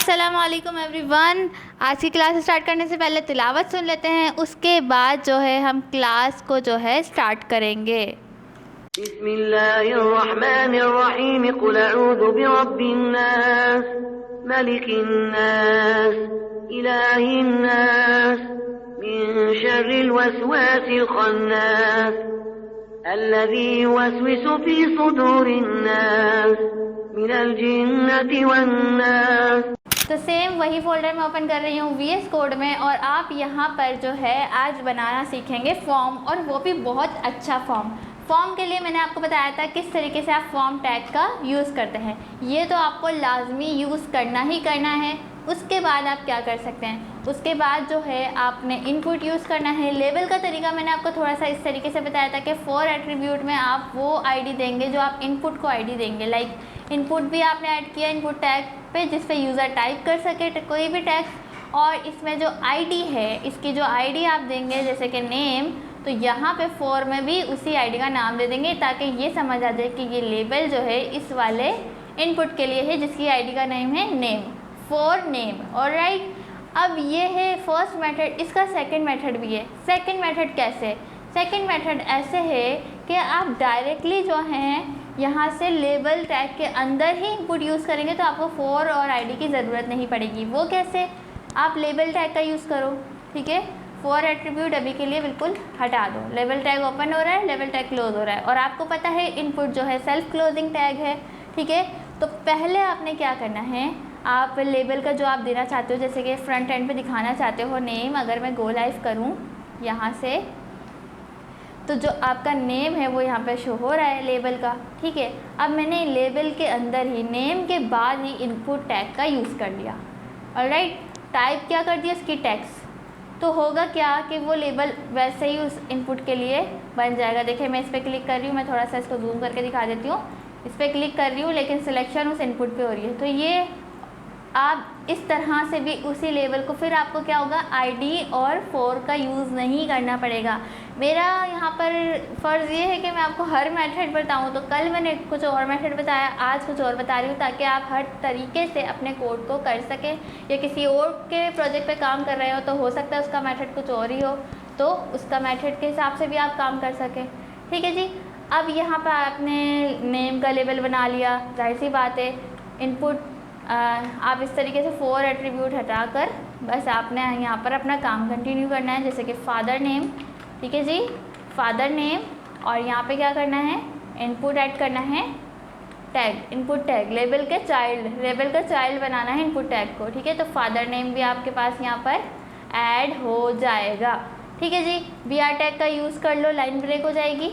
अस्सलामुअलैकुम एवरीवन। आज की क्लास स्टार्ट करने से पहले तिलावत सुन लेते हैं, उसके बाद जो है हम क्लास को जो है स्टार्ट करेंगे। बिस्मिल्लाहिर्रहमानिर्रहीम कुल अऊज़ु बिरब्बिन्नास मलिकिन्नास इलाहिन्नास मिन शर्रिल वसवासिल खन्नास अल्लज़ी युवस्विसु फी सुदूरिन्नास मिनल जिन्नति वन्नास। तो सेम वही फोल्डर में ओपन कर रही हूँ VS कोड में, और आप यहाँ पर जो है आज बनाना सीखेंगे फॉर्म, और वो भी बहुत अच्छा फॉर्म के लिए मैंने आपको बताया था किस तरीके से आप फॉर्म टैग का यूज़ करते हैं। ये तो आपको लाजमी यूज़ करना ही करना है। उसके बाद आप क्या कर सकते हैं, उसके बाद जो है आपने इनपुट यूज़ करना है। लेबल का तरीका मैंने आपको थोड़ा सा इस तरीके से बताया था कि फॉर एट्रीब्यूट में आप वो आईडी देंगे जो आप इनपुट को आईडी देंगे। लाइक इनपुट भी आपने ऐड किया इनपुट टैग पे, जिस पे यूज़र टाइप कर सके कोई भी टैक्स, और इसमें जो आईडी है इसकी जो आईडी आप देंगे जैसे कि नेम, तो यहाँ पे फॉर में भी उसी आईडी का नाम दे देंगे ताकि ये समझ आ जाए कि ये लेबल जो है इस वाले इनपुट के लिए है जिसकी आईडी का नेम है नेम, फॉर नेम। ऑलराइट, अब ये है फर्स्ट मेथड। इसका सेकंड मेथड भी है। सेकंड मेथड कैसे? सेकंड मेथड ऐसे है कि आप डायरेक्टली जो हैं यहाँ से लेबल टैग के अंदर ही इनपुट यूज़ करेंगे, तो आपको फॉर और आईडी की ज़रूरत नहीं पड़ेगी। वो कैसे? आप लेबल टैग का यूज़ करो, ठीक है। फॉर एट्रीब्यूट अभी के लिए बिल्कुल हटा दो। लेबल टैग ओपन हो रहा है, लेबल टैग क्लोज हो रहा है, और आपको पता है इनपुट जो है सेल्फ क्लोजिंग टैग है, ठीक है। तो पहले आपने क्या करना है, आप लेबल का जो आप देना चाहते हो, जैसे कि फ्रंट एंड पे दिखाना चाहते हो नेम, अगर मैं गो लाइव करूँ यहाँ से, तो जो आपका नेम है वो यहाँ पे शो हो रहा है लेबल का, ठीक है। अब मैंने लेबल के अंदर ही नेम के बाद ही इनपुट टैग का यूज़ कर लिया। ऑलराइट, टाइप क्या कर दिया इसकी टैक्स, तो होगा क्या कि वो लेबल वैसे ही उस इनपुट के लिए बन जाएगा। देखिए मैं इस पर क्लिक कर रही हूँ, मैं थोड़ा सा इसको जूम करके दिखा देती हूँ। इस पर क्लिक कर रही हूँ लेकिन सिलेक्शन उस इनपुट पे हो रही है, तो ये आप इस तरह से भी उसी लेबल को, फिर आपको क्या होगा, आईडी और फॉर का यूज़ नहीं करना पड़ेगा। मेरा यहाँ पर फ़र्ज़ ये है कि मैं आपको हर मेथड बताऊँ, तो कल मैंने कुछ और मेथड बताया, आज कुछ और बता रही हूँ, ताकि आप हर तरीके से अपने कोड को कर सकें। या किसी और के प्रोजेक्ट पे काम कर रहे हो तो हो सकता है उसका मेथड कुछ और ही हो, तो उसका मेथड के हिसाब से भी आप काम कर सकें, ठीक है जी। अब यहाँ पर आपने नेम का लेबल बना लिया, जाहिर सी बात है इनपुट आप इस तरीके से फॉर एट्रीब्यूट हटाकर बस आपने यहाँ पर अपना काम कंटिन्यू करना है, जैसे कि फादर नेम, ठीक है जी, फादर नेम। और यहाँ पे क्या करना है, इनपुट ऐड करना है टैग, इनपुट टैग, लेबल के चाइल्ड, लेबल का चाइल्ड बनाना है इनपुट टैग को, ठीक है। तो फादर नेम भी आपके पास यहाँ पर ऐड हो जाएगा, ठीक है जी। BR टैग का यूज़ कर लो, लाइन ब्रेक हो जाएगी,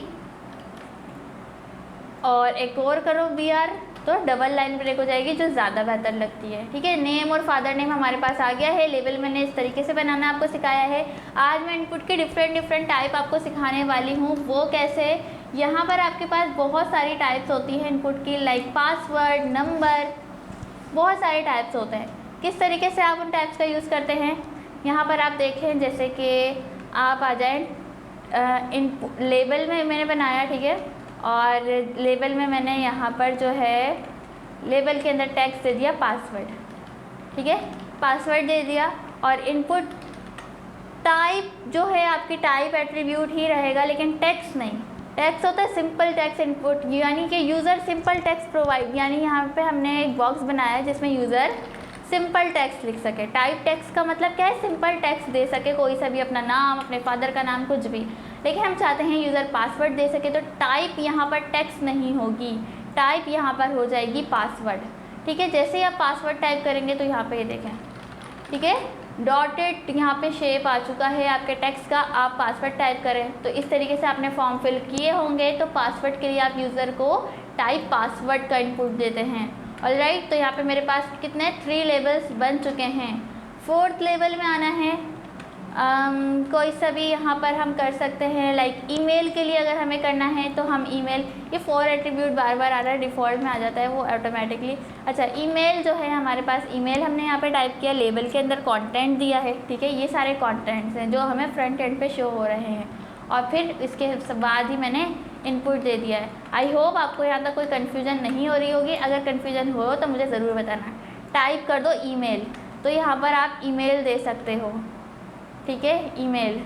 और एक और करो BR तो डबल लाइन ब्रेक हो जाएगी, जो ज़्यादा बेहतर लगती है, ठीक है। नेम और फादर नेम हमारे पास आ गया है। लेबल मैंने इस तरीके से बनाना आपको सिखाया है। आज मैं इनपुट के डिफरेंट टाइप आपको सिखाने वाली हूँ। वो कैसे? यहाँ पर आपके पास बहुत सारी टाइप्स होती हैं इनपुट की, लाइक पासवर्ड, नंबर, बहुत सारे टाइप्स होते हैं। किस तरीके से आप उन टाइप्स का यूज़ करते हैं, यहाँ पर आप देखें, जैसे कि आप आ जाएँ लेबल में मैंने बनाया, ठीक है, और लेबल में मैंने यहाँ पर जो है लेबल के अंदर टैक्स दे दिया पासवर्ड, ठीक है, पासवर्ड दे दिया। और इनपुट टाइप जो है आपकी टाइप एट्रीब्यूट ही रहेगा, लेकिन टेक्स्ट नहीं। टेक्स्ट होता है सिंपल टेक्स्ट इनपुट, यानी कि यूज़र सिंपल टेक्स्ट प्रोवाइड, यानी यहाँ पे हमने एक बॉक्स बनाया है जिसमें यूज़र सिंपल टेक्स्ट लिख सके। टाइप टेक्स्ट का मतलब क्या है, सिंपल टेक्स्ट दे सके, कोई सा भी, अपना नाम, अपने फादर का नाम, कुछ भी। लेकिन हम चाहते हैं यूज़र पासवर्ड दे सके, तो टाइप यहाँ पर टेक्स्ट नहीं होगी, टाइप यहाँ पर हो जाएगी पासवर्ड, ठीक है। जैसे ही आप पासवर्ड टाइप करेंगे तो यहाँ पे ये देखें, ठीक है, डॉटेड यहाँ पे शेप आ चुका है आपके टेक्स्ट का। आप पासवर्ड टाइप करें तो इस तरीके से आपने फॉर्म फिल किए होंगे, तो पासवर्ड के लिए आप यूज़र को टाइप पासवर्ड का इनपुट देते हैं। ऑलराइट, तो यहाँ पे मेरे पास कितने 3 लेबल्स बन चुके हैं। फोर्थ लेवल में आना है, कोई सा भी यहाँ पर हम कर सकते हैं। लाइक ईमेल के लिए अगर हमें करना है तो हम ईमेल, ये फॉर एट्रीब्यूट बार बार आ रहा है, डिफ़ॉल्ट में आ जाता है वो ऑटोमेटिकली। अच्छा, ईमेल जो है हमारे पास, ईमेल हमने यहाँ पे टाइप किया, लेबल के अंदर कंटेंट दिया है, ठीक है। ये सारे कंटेंट्स हैं जो हमें फ्रंट एंड पे शो हो रहे हैं, और फिर इसके बाद ही मैंने इनपुट दे दिया है। आई होप आपको यहाँ तक कोई कन्फ्यूजन नहीं हो रही होगी। अगर कन्फ्यूजन हो तो मुझे ज़रूर बताना, टाइप कर दो ईमेल, तो यहाँ पर आप ईमेल दे सकते हो, ठीक है, ईमेल।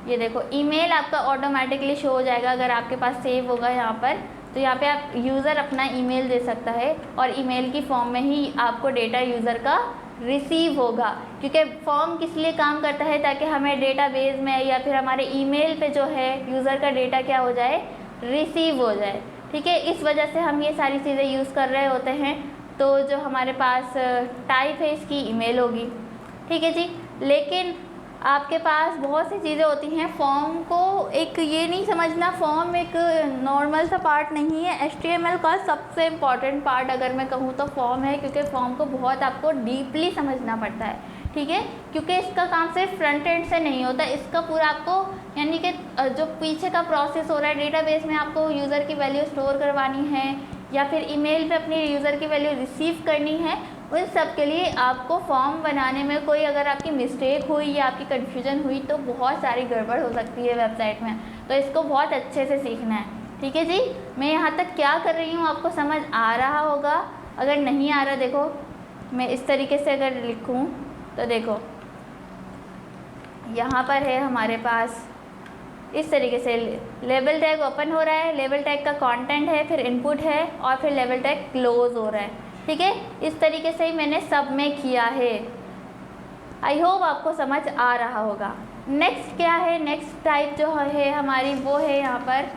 ये देखो ईमेल आपका ऑटोमेटिकली शो हो जाएगा अगर आपके पास सेव होगा यहाँ पर, तो यहाँ पे आप यूज़र अपना ईमेल दे सकता है और ईमेल की फॉर्म में ही आपको डेटा यूज़र का रिसीव होगा, क्योंकि फॉर्म किस लिए काम करता है, ताकि हमें डेटाबेस में या फिर हमारे ईमेल पे जो है यूज़र का डेटा क्या हो जाए, रिसीव हो जाए, ठीक है। इस वजह से हम ये सारी चीज़ें यूज़ कर रहे होते हैं। तो जो हमारे पास टाइप है इसकी ईमेल होगी, ठीक है जी। लेकिन आपके पास बहुत सी चीज़ें होती हैं, फॉर्म को एक ये नहीं समझना, फॉर्म एक नॉर्मल सा पार्ट नहीं है। HTML का सबसे इम्पॉर्टेंट पार्ट अगर मैं कहूँ तो फॉर्म है, क्योंकि फॉर्म को बहुत आपको डीपली समझना पड़ता है, ठीक है, क्योंकि इसका काम सिर्फ फ्रंट एंड से नहीं होता, इसका पूरा आपको यानी कि जो पीछे का प्रोसेस हो रहा है, डेटाबेस में आपको यूज़र की वैल्यू स्टोर करवानी है या फिर ईमेल पे अपनी यूज़र की वैल्यू रिसीव करनी है, उन सब के लिए आपको फॉर्म बनाने में कोई अगर आपकी मिस्टेक हुई या आपकी कन्फ्यूजन हुई तो बहुत सारी गड़बड़ हो सकती है वेबसाइट में। तो इसको बहुत अच्छे से सीखना है, ठीक है जी। मैं यहाँ तक क्या कर रही हूँ आपको समझ आ रहा होगा, अगर नहीं आ रहा देखो मैं इस तरीके से अगर लिखूँ तो देखो यहाँ पर है हमारे पास इस तरीके से लेबल टैग ओपन हो रहा है, लेबल टैग का कंटेंट है, फिर इनपुट है और फिर लेबल टैग क्लोज हो रहा है, ठीक है। इस तरीके से ही मैंने सब में किया है। आई होप आपको समझ आ रहा होगा। नेक्स्ट क्या है, नेक्स्ट टाइप जो है हमारी वो है यहाँ पर,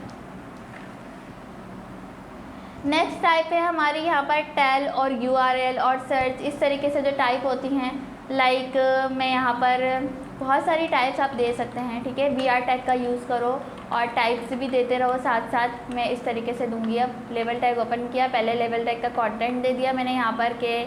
नेक्स्ट टाइप है हमारी यहाँ पर टेल और URL और सर्च, इस तरीके से जो टाइप होती हैं। लाइक मैं यहाँ पर बहुत सारी टाइप्स आप दे सकते हैं, ठीक है। BR टैग का यूज़ करो और टाइप्स भी देते रहो साथ साथ। मैं इस तरीके से दूंगी। अब लेबल टैग ओपन किया, पहले लेबल टैग का कंटेंट दे दिया मैंने यहाँ पर के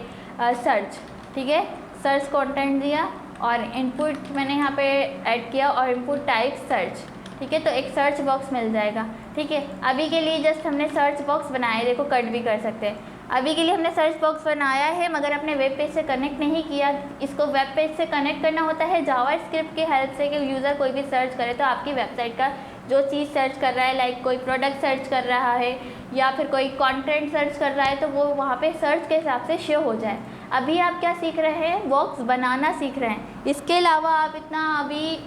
सर्च, ठीक है, सर्च कंटेंट दिया और इनपुट मैंने यहाँ पे ऐड किया और इनपुट टाइप सर्च, ठीक है। तो एक सर्च बॉक्स मिल जाएगा, ठीक है। अभी के लिए जस्ट हमने सर्च बॉक्स बनाया, देखो कट भी कर सकते हैं। अभी के लिए हमने सर्च बॉक्स बनाया है मगर अपने वेब पेज से कनेक्ट नहीं किया। इसको वेब पेज से कनेक्ट करना होता है जावास्क्रिप्ट की हेल्प से, कि यूज़र कोई भी सर्च करे तो आपकी वेबसाइट का जो चीज़ सर्च कर रहा है, लाइक कोई प्रोडक्ट सर्च कर रहा है या फिर कोई कंटेंट सर्च कर रहा है, तो वो वहाँ पे सर्च के हिसाब से शो हो जाए। अभी आप क्या सीख रहे हैं, बॉक्स बनाना सीख रहे हैं। इसके अलावा आप इतना अभी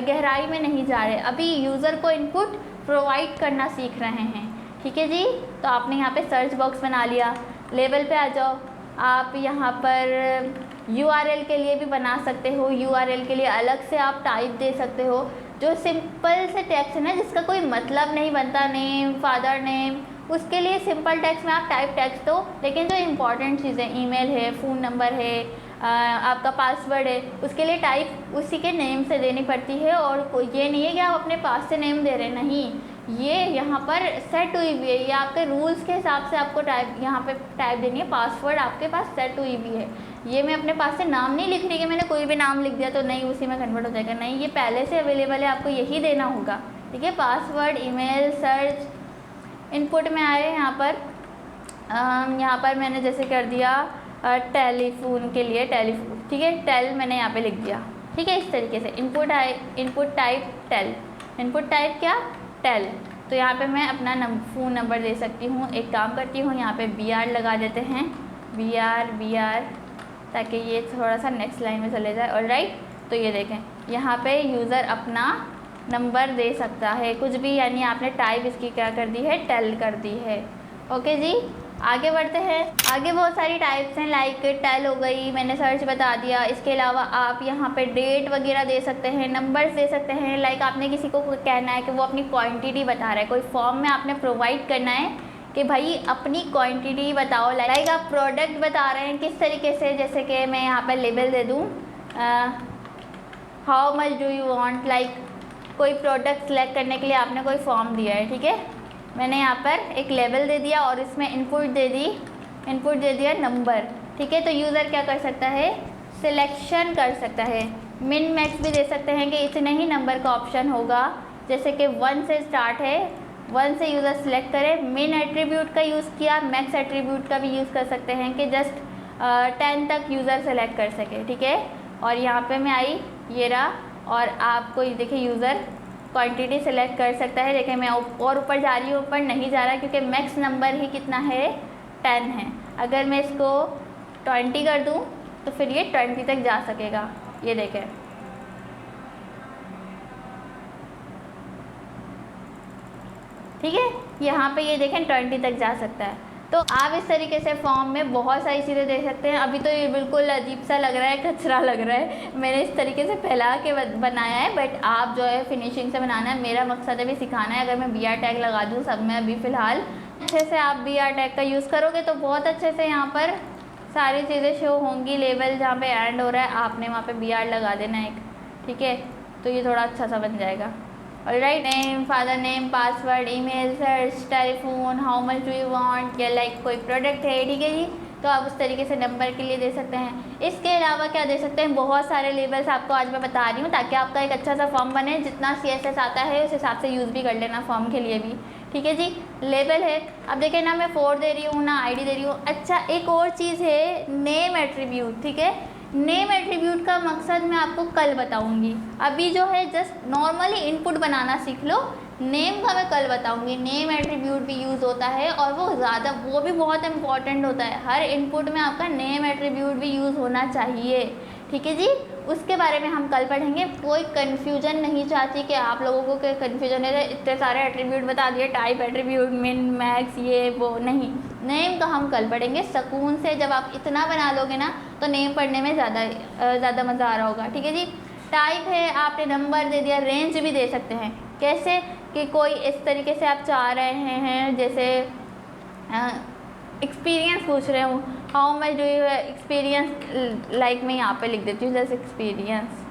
गहराई में नहीं जा रहे, अभी यूज़र को इनपुट प्रोवाइड करना सीख रहे हैं, ठीक है जी। तो आपने यहाँ पे सर्च बॉक्स बना लिया। लेबल पे आ जाओ, आप यहाँ पर URL के लिए भी बना सकते हो, URL के लिए अलग से आप टाइप दे सकते हो। जो सिंपल से टेक्स्ट है ना, जिसका कोई मतलब नहीं बनता, नेम, फादर नेम, उसके लिए सिंपल टेक्स्ट में आप टाइप टेक्स्ट दो। लेकिन जो इम्पॉर्टेंट चीज़ें, ईमेल है, फ़ोन नंबर है, आपका पासवर्ड है, उसके लिए टाइप उसी के नेम से देनी पड़ती है। और ये नहीं है कि आप अपने पास से नेम दे रहे हैं, नहीं, ये यहाँ पर सेट हुई हुई है, ये आपके रूल्स के हिसाब से आपको टाइप यहाँ पे टाइप देनी है। पासवर्ड आपके पास सेट हुई हुई है। ये मैं अपने पास से नाम नहीं लिख रही कि मैंने कोई भी नाम लिख दिया तो नहीं उसी में कन्वर्ट हो जाएगा, नहीं, ये पहले से अवेलेबल है, आपको यही देना होगा, ठीक है। पासवर्ड, ईमेल, सर्च, इनपुट में आए यहाँ पर मैंने जैसे कर दिया टेलीफोन के लिए टेलीफोन, ठीक है, टेल मैंने यहाँ पे लिख दिया, ठीक है। इस तरीके से इनपुट आए, input type tell, input type क्या, टेल। तो यहाँ पे मैं अपना फ़ोन नंबर दे सकती हूँ। एक काम करती हूँ, यहाँ पे BR लगा देते हैं, BR, ताकि ये थोड़ा सा नेक्स्ट लाइन में चले जाए। ऑलराइट, तो ये देखें यहाँ पे यूज़र अपना नंबर दे सकता है कुछ भी, यानी आपने टाइप इसकी क्या कर दी है, टेल कर दी है। ओके जी, आगे बढ़ते हैं। आगे बहुत सारी टाइप्स हैं, लाइक टेल हो गई, मैंने सर्च बता दिया। इसके अलावा आप यहाँ पे डेट वगैरह दे सकते हैं, नंबर्स दे सकते हैं। लाइक आपने किसी को कहना है कि वो अपनी क्वांटिटी बता रहा है, कोई फॉर्म में आपने प्रोवाइड करना है कि भाई अपनी क्वांटिटी बताओ। लाइक आप प्रोडक्ट बता रहे हैं, किस तरीके से, जैसे कि मैं यहाँ पर लेबल दे दूँ, how much do you want, like कोई प्रोडक्ट सेलेक्ट करने के लिए आपने कोई फॉर्म दिया है, ठीक है। मैंने यहाँ पर एक लेबल दे दिया और इसमें इनपुट दे दिया नंबर, ठीक है। तो यूज़र क्या कर सकता है, सिलेक्शन कर सकता है। मिन मैक्स भी दे सकते हैं कि इतने ही नंबर का ऑप्शन होगा, जैसे कि 1 से स्टार्ट है, 1 से यूज़र सेलेक्ट करे। मिन एट्रीब्यूट का यूज़ किया, मैक्स एट्रीब्यूट का भी यूज़ कर सकते हैं कि जस्ट 10 तक यूज़र सेलेक्ट कर सके, ठीक है। और यहाँ पे मैं आई, ये रहा, और आपको ये देखिए यूज़र क्वांटिटी सेलेक्ट कर सकता है। देखिए मैं और ऊपर जा रही हूँ, ऊपर नहीं जा रहा क्योंकि मैक्स नंबर ही कितना है, 10 है। अगर मैं इसको 20 कर दूँ तो फिर ये 20 तक जा सकेगा। ये देखें, ठीक है, यहाँ पे ये देखें 20 तक जा सकता है। तो आप इस तरीके से फॉर्म में बहुत सारी चीज़ें दे सकते हैं। अभी तो ये बिल्कुल अजीब सा लग रहा है, कचरा लग रहा है, मैंने इस तरीके से फैला के बनाया है, बट आप जो है फिनिशिंग से बनाना है। मेरा मकसद अभी सिखाना है। अगर मैं BR टैग लगा दूँ सब में अभी फ़िलहाल, अच्छे से आप BR टैग का यूज़ करोगे तो बहुत अच्छे से यहाँ पर सारी चीज़ें शो होंगी। लेवल जहाँ पे एंड हो रहा है आपने वहाँ पे BR लगा देना एक, ठीक है, तो ये थोड़ा अच्छा सा बन जाएगा। Alright, name, father name, password, email, search, telephone, how much do you want, या लाइक कोई प्रोडक्ट है, ठीक है जी, तो आप उस तरीके से नंबर के लिए दे सकते हैं। इसके अलावा क्या दे सकते हैं, बहुत सारे लेबल्स आपको आज मैं बता रही हूँ ताकि आपका एक अच्छा सा फॉर्म बने। जितना CSS आता है उस हिसाब से यूज़ भी कर लेना फॉर्म के लिए भी, ठीक है जी। लेबल है, अब देखिए ना मैं 4 दे रही हूँ ना ID दे रही हूँ। अच्छा, एक और चीज़ है नेम एट्रीब्यूट, ठीक है। नेम एट्रीब्यूट का मकसद मैं आपको कल बताऊंगी। अभी जो है जस्ट नॉर्मली इनपुट बनाना सीख लो, नेम का मैं कल बताऊंगी। नेम एट्रीब्यूट भी यूज़ होता है और वो भी बहुत इंपॉर्टेंट होता है। हर इनपुट में आपका नेम एट्रीब्यूट भी यूज़ होना चाहिए, ठीक है जी। उसके बारे में हम कल पढ़ेंगे। कोई कन्फ्यूजन नहीं चाहती कि आप लोगों को कोई कन्फ्यूजन है, इतने सारे एट्रीब्यूट बता दिए, टाइप एट्रीब्यूट, मिन, मैक्स, ये वो नहीं। नेम का हम कल पढ़ेंगे सुकून से। जब आप इतना बना लोगे ना तो नेम पढ़ने में ज़्यादा मज़ा आ रहा होगा, ठीक है जी। टाइप है, आपने नंबर दे दिया। रेंज भी दे सकते हैं, कैसे कि कोई इस तरीके से आप चाह रहे हैं, जैसे एक्सपीरियंस पूछ रहे हो, how much do you experience, like मैं यहाँ पे लिख देती हूँ जैसे एक्सपीरियंस,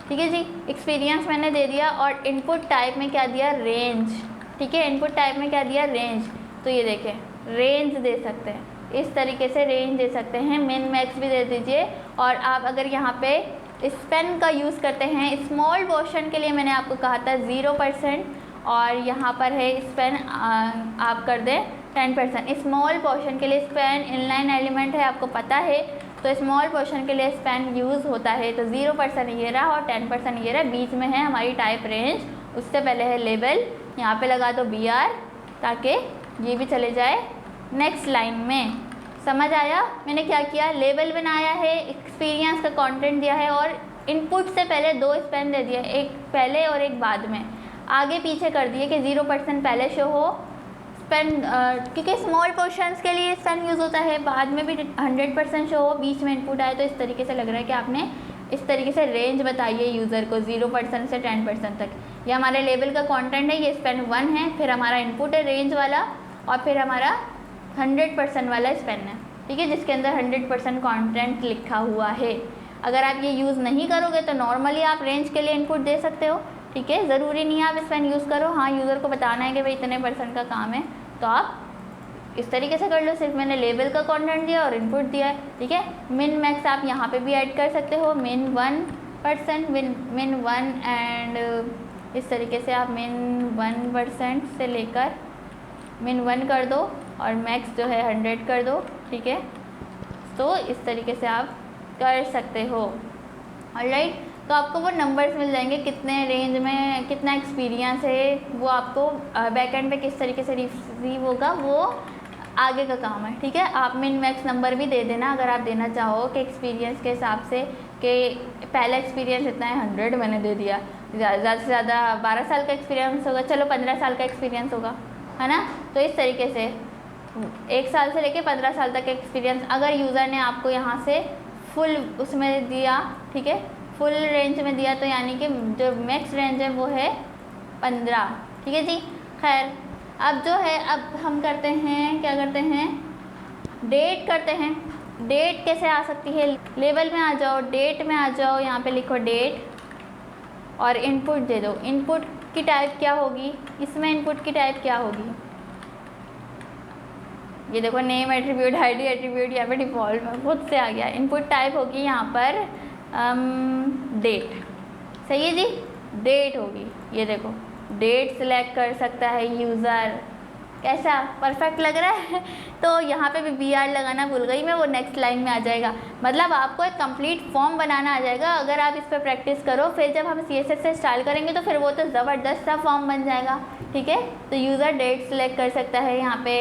ठीक है जी। एक्सपीरियंस मैंने दे दिया। और इनपुट टाइप में क्या दिया, रेंज, ठीक है। इनपुट टाइप में क्या दिया, रेंज, तो ये देखें रेंज दे सकते हैं, इस तरीके से रेंज दे सकते हैं। मिन मैक्स भी दे दीजिए। और आप अगर यहाँ पे स्पेन का यूज़ करते हैं, स्मॉल पोर्शन के लिए मैंने आपको कहा था 0%, और यहाँ पर है स्पेन आप कर दें 10%। स्मॉल पोर्शन के लिए स्पेन इनलाइन एलिमेंट है, आपको पता है, तो स्मॉल पोर्शन के लिए स्पेन यूज़ होता है। तो 0% ये रहा और 10% ये रहा, बीच में है हमारी टाइप रेंज। उससे पहले है लेबल, यहाँ पे लगा दो BR ताकि ये भी चले जाए नेक्स्ट लाइन में। समझ आया मैंने क्या किया, लेबल बनाया है, एक्सपीरियंस का कंटेंट दिया है और इनपुट से पहले 2 स्पेन दे दिया, एक पहले और एक बाद में। आगे पीछे कर दिए कि 0% पहले शो हो, स्पेन क्योंकि स्मॉल पोर्शंस के लिए स्पेन यूज़ होता है, बाद में भी 100% शो हो, बीच में इनपुट आए। तो इस तरीके से लग रहा है कि आपने इस तरीके से रेंज बताई है यूज़र को 0% से 10% तक। ये हमारे लेबल का कंटेंट है, ये स्पेन 1 है, फिर हमारा इनपुट है रेंज वाला, और फिर हमारा 100% वाला स्पेन है, ठीक है, जिसके अंदर 100% कंटेंट लिखा हुआ है। अगर आप ये यूज़ नहीं करोगे तो नॉर्मली आप रेंज के लिए इनपुट दे सकते हो, ठीक है, ज़रूरी नहीं है आप स्पेन यूज़ करो। हाँ, यूज़र को बताना है कि भाई इतने % का काम है, तो आप इस तरीके से कर लो। सिर्फ मैंने लेबल का कंटेंट दिया और इनपुट दिया है, ठीक है। मिन मैक्स आप यहाँ पे भी ऐड कर सकते हो, मिन 1%, मिन 1 एंड इस तरीके से आप मिन 1% से लेकर मिन 1 कर दो और मैक्स जो है 100 कर दो, ठीक है। तो इस तरीके से आप कर सकते हो, ऑलराइट। तो आपको वो नंबर्स मिल जाएंगे, कितने रेंज में कितना एक्सपीरियंस है, वो आपको बैकएंड पे किस तरीके से रिसीव होगा, वो आगे का काम है, ठीक है। आप मिन मैक्स नंबर भी दे देना अगर आप देना चाहो कि एक्सपीरियंस के हिसाब से, कि पहला एक्सपीरियंस इतना है 100 मैंने दे दिया, ज़्यादा से ज़्यादा 12 साल का एक्सपीरियंस होगा, चलो 15 साल का एक्सपीरियंस होगा, है ना। तो इस तरीके से 1 साल से लेके 15 साल तक एक्सपीरियंस, अगर यूज़र ने आपको यहाँ से फुल उसमें दिया, ठीक है, फुल रेंज में दिया, तो यानी कि जो मैक्स रेंज है वो है 15, ठीक है जी। खैर, अब जो है अब हम करते हैं, क्या करते हैं, डेट करते हैं। डेट कैसे आ सकती है, लेबल में आ जाओ, डेट में आ जाओ, यहाँ पे लिखो डेट और इनपुट दे दो। इनपुट की टाइप क्या होगी, इसमें इनपुट की टाइप क्या होगी, ये देखो नेम एट्रीब्यूट, ID एट्रीब्यूट, यहाँ पे डिफ़ॉल्ट में खुद से आ गया। इनपुट टाइप होगी यहाँ पर डेट, सही है जी, डेट होगी। ये देखो डेट सिलेक्ट कर सकता है यूज़र, कैसा परफेक्ट लग रहा है। तो यहाँ पे भी BR लगाना भूल गई मैं, वो नेक्स्ट लाइन में आ जाएगा। मतलब आपको एक कंप्लीट फॉर्म बनाना आ जाएगा अगर आप इस पर प्रैक्टिस करो। फिर जब हम CSS से स्टाइल करेंगे तो फिर वो तो ज़बरदस्त सा फॉर्म बन जाएगा, ठीक है। तो यूज़र डेट सिलेक्ट कर सकता है, यहाँ पे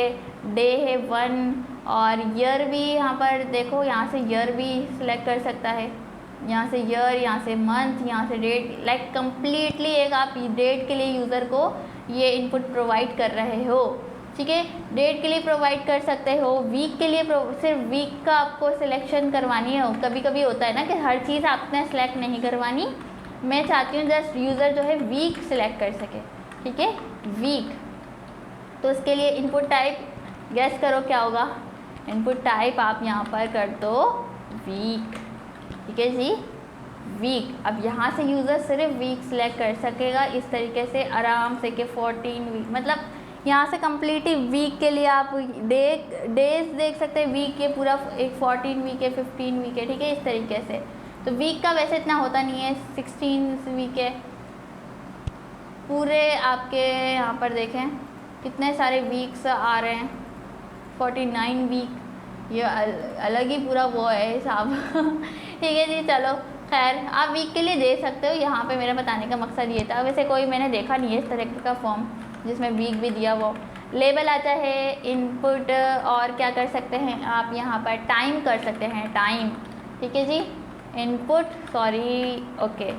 डे है 1 और ईयर भी यहाँ पर देखो, यहाँ से ईयर भी सिलेक्ट कर सकता है, यहाँ से ईयर, यहाँ से मंथ, यहाँ से डेट। लाइक कम्प्लीटली एक आप डेट के लिए यूज़र को ये इनपुट प्रोवाइड कर रहे हो, ठीक है। डेट के लिए प्रोवाइड कर सकते हो, वीक के लिए सिर्फ वीक का आपको सिलेक्शन करवानी है। कभी कभी होता है ना कि हर चीज़ आपने सेलेक्ट नहीं करवानी, मैं चाहती हूँ जस्ट यूज़र जो है वीक सिलेक्ट कर सके, ठीक है, वीक। तो इसके लिए इनपुट टाइप गेस करो क्या होगा। इनपुट टाइप आप यहाँ पर कर दो वीक, ठीक है जी, वीक। अब यहाँ से यूज़र सिर्फ वीक सिलेक्ट कर सकेगा इस तरीके से आराम से कि 14 वीक, मतलब यहाँ से कम्प्लीटली वीक के लिए आप डेज देख सकते हैं। वीक ये पूरा एक 14 वीक है, 15 वीक है, ठीक है, इस तरीके से। तो वीक का वैसे इतना होता नहीं है, 16 वीक है पूरे आपके। यहाँ पर देखें कितने सारे वीक्स आ रहे हैं, 49 वीक, ये अलग ही पूरा वो है हिसाब ठीक है जी, चलो खैर आप वीक के लिए दे सकते हो। यहाँ पे मेरा बताने का मकसद ये था, वैसे कोई मैंने देखा नहीं है इस तरह का फॉर्म जिसमें वीक भी दिया वो। लेबल आता है, इनपुट, और क्या कर सकते हैं आप यहाँ पर टाइम कर सकते हैं, टाइम, ठीक है जी। इनपुट ओके,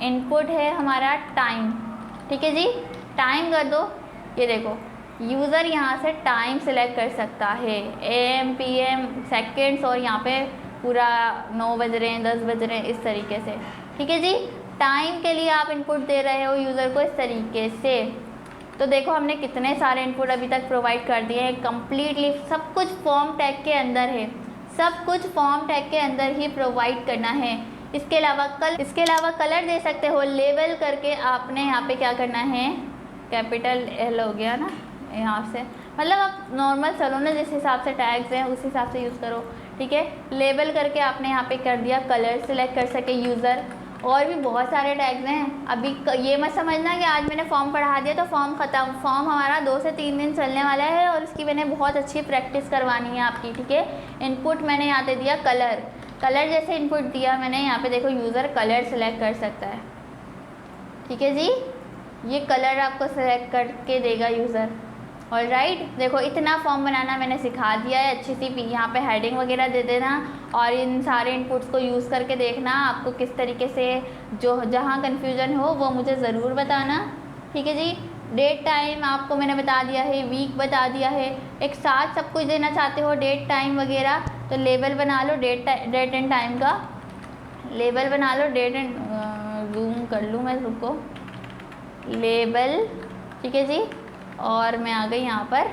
इनपुट है हमारा टाइम, ठीक है जी, टाइम कर दो। ये देखो यूज़र यहाँ से टाइम सेलेक्ट कर सकता है, AM PM सेकेंड्स, और यहाँ पे पूरा 9 बज रहे हैं, 10 बज रहे हैं, इस तरीके से, ठीक है जी। टाइम के लिए आप इनपुट दे रहे हो यूज़र को इस तरीके से। तो देखो हमने कितने सारे इनपुट अभी तक प्रोवाइड कर दिए हैं, कम्प्लीटली सब कुछ फॉर्म टैग के अंदर है, सब कुछ फॉर्म टैग के अंदर ही प्रोवाइड करना है। इसके अलावा कलर दे सकते हो, लेबल करके आपने यहाँ पे क्या करना है, कैपिटल L हो गया ना यहाँ से, मतलब आप नॉर्मल चलो ना, जिस हिसाब से टैग्स हैं उस हिसाब से यूज़ करो, ठीक है। लेबल करके आपने यहाँ पे कर दिया, कलर सेलेक्ट कर सके यूज़र। और भी बहुत सारे टैग्स हैं, अभी ये मत समझना कि आज मैंने फॉर्म पढ़ा दिया तो फॉर्म ख़त्म। फॉर्म हमारा 2 से 3 दिन चलने वाला है और इसकी मैंने बहुत अच्छी प्रैक्टिस करवानी है आपकी, ठीक है। इनपुट मैंने यहाँ पे दिया कलर जैसे इनपुट दिया मैंने, यहाँ पे देखो यूज़र कलर सेलेक्ट कर सकता है, ठीक है जी, ये कलर आपको सेलेक्ट करके देगा यूज़र। और राइट, देखो इतना फॉर्म बनाना मैंने सिखा दिया है, अच्छी सी यहाँ पे हेडिंग वगैरह दे देना और इन सारे इनपुट्स को यूज़ करके देखना आपको किस तरीके से, जो जहाँ कन्फ्यूजन हो वो मुझे ज़रूर बताना, ठीक है जी। डेट टाइम आपको मैंने बता दिया है, वीक बता दिया है, एक साथ सब कुछ देना चाहते हो डेट टाइम वगैरह, तो लेबल बना लो डेट एंड टाइम का, लेबल बना लो डेट एंड, जूम कर लूँ मैं, रुको, लेबल, ठीक है जी। और मैं आ गई यहाँ पर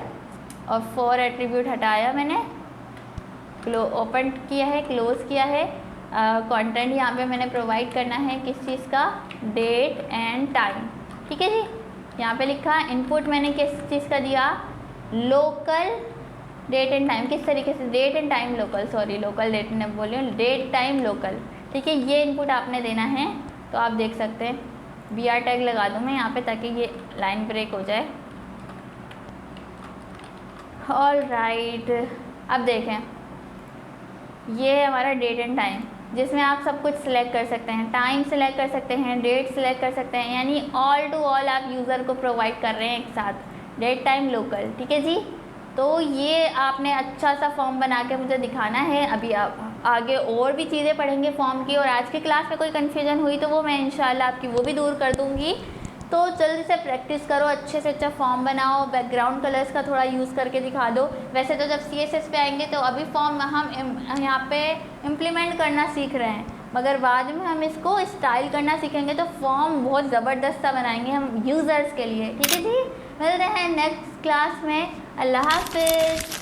और 4 एट्रीब्यूट हटाया मैंने, ओपन किया है, क्लोज़ किया है। कंटेंट यहाँ पे मैंने प्रोवाइड करना है किस चीज़ का, डेट एंड टाइम, ठीक है जी। यहाँ पे लिखा इनपुट मैंने किस चीज़ का दिया, लोकल डेट एंड टाइम, किस तरीके से date and time local, local date and बोल रही हूँ, डेट टाइम लोकल, ठीक है, ये इनपुट आपने देना है। तो आप देख सकते हैं BR टैग लगा दूँ मैं यहाँ पे ताकि ये लाइन ब्रेक हो जाए। ऑल राइट, अब देखें ये है हमारा डेट एंड टाइम, जिसमें आप सब कुछ सिलेक्ट कर सकते हैं, टाइम सिलेक्ट कर सकते हैं, डेट सिलेक्ट कर सकते हैं, यानी ऑल टू ऑल आप यूज़र को प्रोवाइड कर रहे हैं एक साथ, डेट टाइम लोकल, ठीक है जी। तो ये आपने अच्छा सा फॉर्म बना के मुझे दिखाना है। अभी आप आगे और भी चीज़ें पढ़ेंगे फॉर्म की, और आज की क्लास में कोई कन्फ्यूजन हुई तो वो मैं इंशाल्लाह आपकी वो भी दूर कर दूँगी। तो जल्दी से प्रैक्टिस करो, अच्छे से अच्छा फॉर्म बनाओ, बैकग्राउंड कलर्स का थोड़ा यूज़ करके दिखा दो। वैसे तो जब CSS पे आएंगे तो अभी फॉर्म हम यहाँ पे इम्प्लीमेंट करना सीख रहे हैं, मगर बाद में हम इसको स्टाइल करना सीखेंगे तो फॉर्म बहुत ज़बरदस्त सा बनाएंगे हम यूज़र्स के लिए, ठीक है जी। मिलते हैं नेक्स्ट क्लास में, अल्लाह हाफ़िज़।